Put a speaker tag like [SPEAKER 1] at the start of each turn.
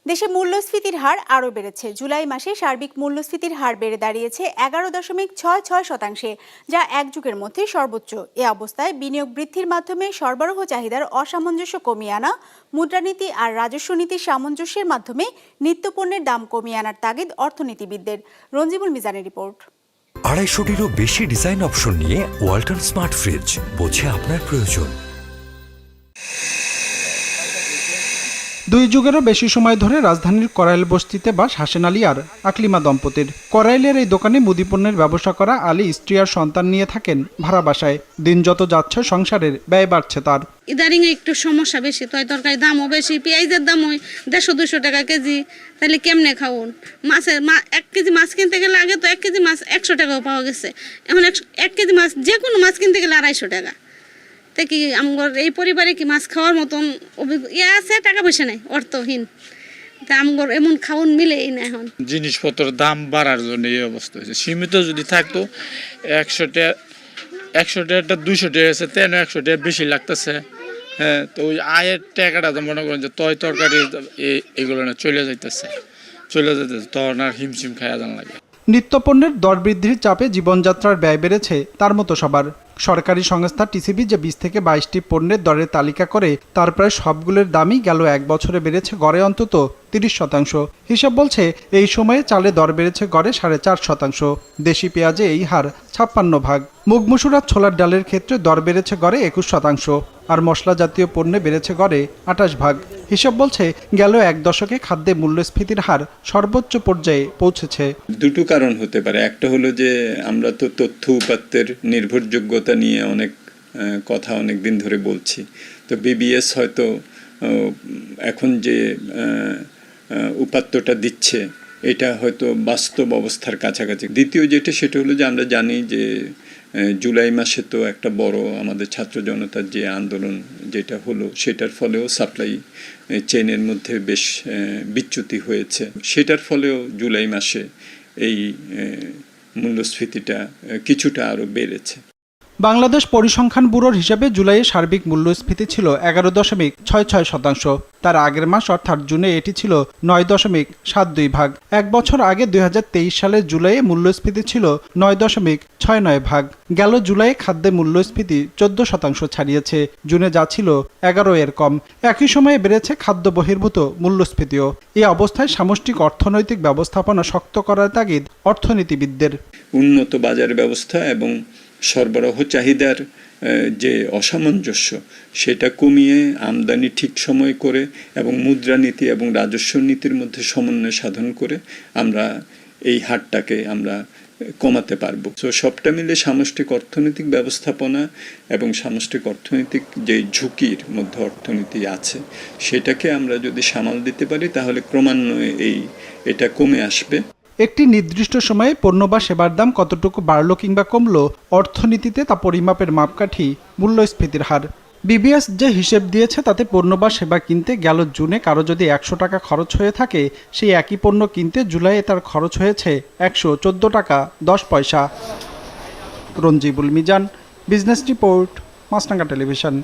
[SPEAKER 1] দেশে মূল্যস্ফীতির হার আরও বেড়েছে। জুলাই মাসে সার্বিক মূল্যস্ফীতির হার বেড়ে দাঁড়িয়েছে 11.66%, যা এক যুগের মধ্যে সর্বোচ্চ। এ অবস্থায় বিনিয়োগ বৃদ্ধির মাধ্যমে সরবরাহ চাহিদার অসামঞ্জস্য কমিয়ে আনা, মুদ্রানীতি আর রাজস্ব নীতির সামঞ্জস্যের মাধ্যমে নিত্যপণ্যের দাম কমিয়ে আনার তাগিদ অর্থনীতিবিদদের। রঞ্জিবুল মিজানের রিপোর্ট।
[SPEAKER 2] 250-টিরও বেশি ডিজাইন অপশন নিয়ে ওয়ালটন স্মার্ট ফ্রিজ, বোঝে আপনার প্রয়োজন।
[SPEAKER 3] 2 যুগেরও বেশি সময় ধরে রাজধানীর করাইল বস্তিতে বাস হাসেন আলী আর আকলিমা দম্পতির। করাইলের এই দোকানে মুদিপণ্যের ব্যবসা করা আলী স্ত্রী আর সন্তান নিয়ে থাকেন ভাড়া বাসায়। দিন যত যাচ্ছে সংসারের ব্যয় বাড়ছে তার।
[SPEAKER 4] ইদারিং একটু সমস্যা বেশি, তরকারির দামও বেশি, পেঁয়াজের দাম ওই 150-200 টাকা কেজি। তাহলে কেমনে খাওন? 1 কেজি মাছ কিনতে গেলে আগে তো 1 কেজি মাছ 100 টাকাও পাওয়া গেছে, এখন 1 কেজি মাছ যে কোনো মাছ কিনতে গেলে 250 টাকা। তাই কি আমার এই পরিবারে কি মাছ খাওয়ার মতন আছে? টাকা পয়সা নেই, অর্থহীন। তা আমার এমন খাওন মিলেই না। এখন
[SPEAKER 5] জিনিসপত্রের দাম বাড়ার জন্য এই অবস্থা হয়েছে। সীমিত যদি থাকতো 100 টাকা 200 টাকা আছে, তেন 100 টাকা বেশি লাগতেছে। হ্যাঁ, তো ওই আয়ের টাকাটা মনে করেন যে তরকারি এগুলো না চলে যাইতেছে, তখন আর হিমশিম খাওয়া যান লাগে।
[SPEAKER 3] নিত্যপণ্যের দর বৃদ্ধির চাপে জীবনযাত্রার ব্যয় বেড়েছে তার মতো সবার। সরকারি সংস্থা টিসিবি যে 20 থেকে 22টি পণ্যের দরের তালিকা করে তার প্রায় সবগুলোর দামই গেল 1 বছরে বেড়েছে গড়ে অন্তত 30%। হিসাব বলছে এই সময়ে চালে দর বেড়েছে গড়ে 4.5%। দেশি পেঁয়াজে এই হার 56%। মুগ মসুর আর ছোলার ডালের ক্ষেত্রে দর বেড়েছে গড়ে 21%, আর মশলা জাতীয় পণ্যে বেড়েছে গড়ে 28%। হিসাব বলছে গেল 1 দশকে খাদ্যে মূল্যস্ফীতির হার সর্বোচ্চ পর্যায়ে পৌঁছেছে।
[SPEAKER 6] দুটো কারণ হতে পারে। একটা হলো যে আমরা তো তথ্য উপাত্তের নির্ভরযোগ্যতা নিয়ে অনেক কথা অনেক দিন ধরে বলছি। তো বিবিএস হয়তো এখন যে উপাত্তটা দিচ্ছে এটা হয়তো বাস্তব অবস্থার কাছাকাছি। দ্বিতীয় যেটা সেটা হলো যে আমরা জানি যে জুলাই মাসে তো একটা বড় আমাদের ছাত্র জনতার যে আন্দোলন যেটা হলো, সেটার ফলেও সাপ্লাই চেইনের মধ্যে বেশ বিচ্যুতি হয়েছে। সেটার ফলেও জুলাই মাসে এই মূল্যস্ফীতিটা কিছুটা আরও বেড়েছে।
[SPEAKER 3] বাংলাদেশ পরিসংখ্যান ব্যুরোর হিসাবে জুলাইয়ে সার্বিক মূল্যস্ফীতি ছিল 11.66%। তার আগের মাস অর্থাৎ জুনে এটি ছিল 9.72%। 1 বছর আগে 2023 সালের জুলাইয়ে মূল্যস্ফীতি ছিল 9.69%। গেল জুলাইয়ে খাদ্যে মূল্যস্ফীতি 14% ছাড়িয়েছে, জুনে যা ছিল 11 এর কম। একই সময়ে বেড়েছে খাদ্য বহির্ভূত মূল্যস্ফীতিও। এই অবস্থায় সামষ্টিক অর্থনৈতিক ব্যবস্থাপনা শক্ত করার তাগিদ অর্থনীতিবিদদের।
[SPEAKER 6] উন্নত বাজার ব্যবস্থা এবং সরবরাহ চাহিদার যে অসামঞ্জস্য সেটা কমিয়ে আমদানি ঠিক সময় করে এবং মুদ্রানীতি এবং রাজস্ব নীতির মধ্যে সমন্বয় সাধন করে আমরা এই হারটাকে আমরা কমাতে পারবো। তো সবটা মিলে সামষ্টিক অর্থনৈতিক ব্যবস্থাপনা এবং সামষ্টিক অর্থনৈতিক যে ঝুঁকির মধ্যে অর্থনীতি আছে সেটাকে আমরা যদি সামাল দিতে পারি তাহলে ক্রমান্বয়ে এটা কমে আসবে।
[SPEAKER 3] একটি নির্দিষ্ট সময়ে পণ্য বা সেবার দাম কতটুকু বাড়লো কিংবা কমলো, অর্থনীতিতে তা পরিমাপের মাপকাঠি মূল্যস্ফীতির হার। বিবিএস যে হিসেব দিয়েছে তাতে পণ্য বা সেবা কিনতে গেল জুনে কারো যদি 100 টাকা খরচ হয়ে থাকে, সেই একই পণ্য কিনতে জুলাইয়ে তার খরচ হয়েছে 114 টাকা 10 পয়সা। রঞ্জিবুল মিজান, বিজনেস রিপোর্ট, মাছরাঙা টেলিভিশন।